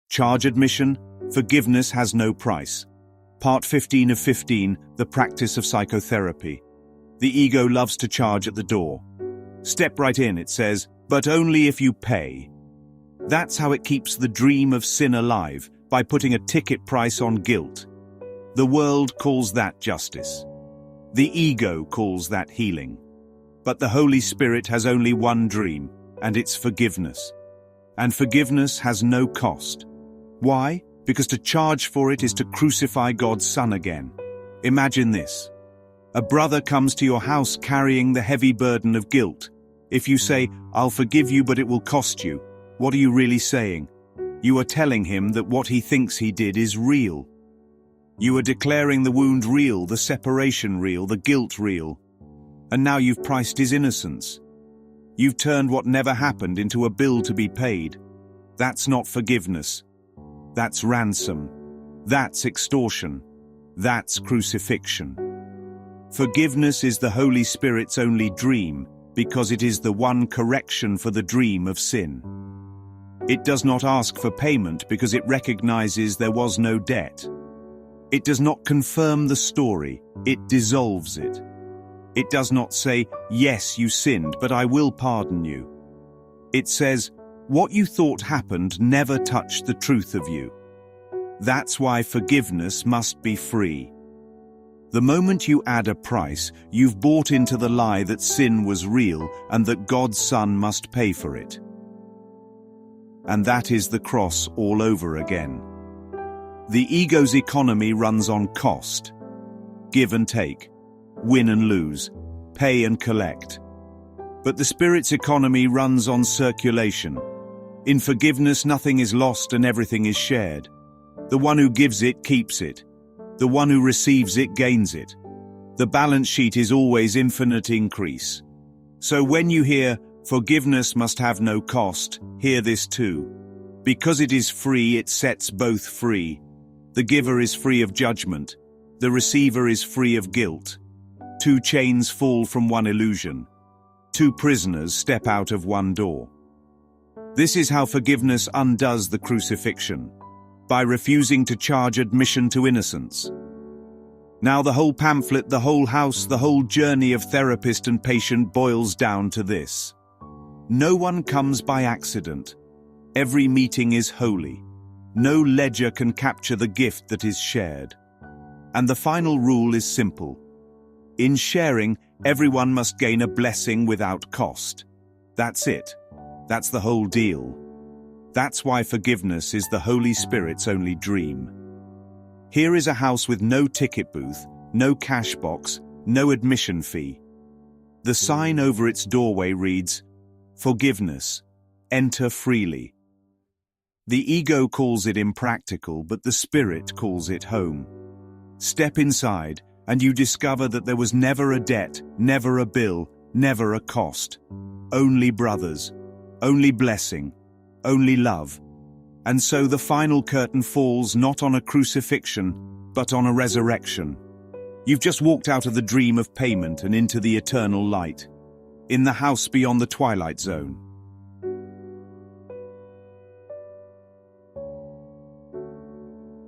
Charge admission, forgiveness has no price. Part 15 of 15, the practice of psychotherapy. The ego loves to charge at the door. Step right in, it says, but only if you pay. That's how it keeps the dream of sin alive, by putting a ticket price on guilt. The world calls that justice. The ego calls that healing. But the Holy Spirit has only one dream, and it's forgiveness. And forgiveness has no cost. Why? Because to charge for it is to crucify God's Son again. Imagine this. A brother comes to your house carrying the heavy burden of guilt. If you say, "I'll forgive you, but it will cost you," what are you really saying? You are telling him that what he thinks he did is real. You are declaring the wound real, the separation real, the guilt real. And now you've priced his innocence. You've turned what never happened into a bill to be paid. That's not forgiveness. That's ransom. That's extortion. That's crucifixion. Forgiveness is the Holy Spirit's only dream, because it is the one correction for the dream of sin. It does not ask for payment because it recognizes there was no debt. It does not confirm the story, it dissolves it. It does not say, "Yes, you sinned, but I will pardon you." It says, "What you thought happened never touched the truth of you." That's why forgiveness must be free. The moment you add a price, you've bought into the lie that sin was real and that God's Son must pay for it. And that is the cross all over again. The ego's economy runs on cost. Give and take. Win and lose. Pay and collect. But the Spirit's economy runs on circulation. In forgiveness, nothing is lost and everything is shared. The one who gives it keeps it. The one who receives it gains it. The balance sheet is always infinite increase. So when you hear, "Forgiveness must have no cost," hear this too. Because it is free, it sets both free. The giver is free of judgment. The receiver is free of guilt. Two chains fall from one illusion. Two prisoners step out of one door. This is how forgiveness undoes the crucifixion, by refusing to charge admission to innocence. Now the whole pamphlet, the whole house, the whole journey of therapist and patient boils down to this. No one comes by accident. Every meeting is holy. No ledger can capture the gift that is shared. And the final rule is simple. In sharing, everyone must gain a blessing without cost. That's it. That's the whole deal. That's why forgiveness is the Holy Spirit's only dream. Here is a house with no ticket booth, no cash box, no admission fee. The sign over its doorway reads, "Forgiveness. Enter freely." The ego calls it impractical, but the Spirit calls it home. Step inside, and you discover that there was never a debt, never a bill, never a cost. Only brothers, only blessing, only love. And so the final curtain falls not on a crucifixion, but on a resurrection. You've just walked out of the dream of payment and into the eternal light, in the house beyond the twilight zone.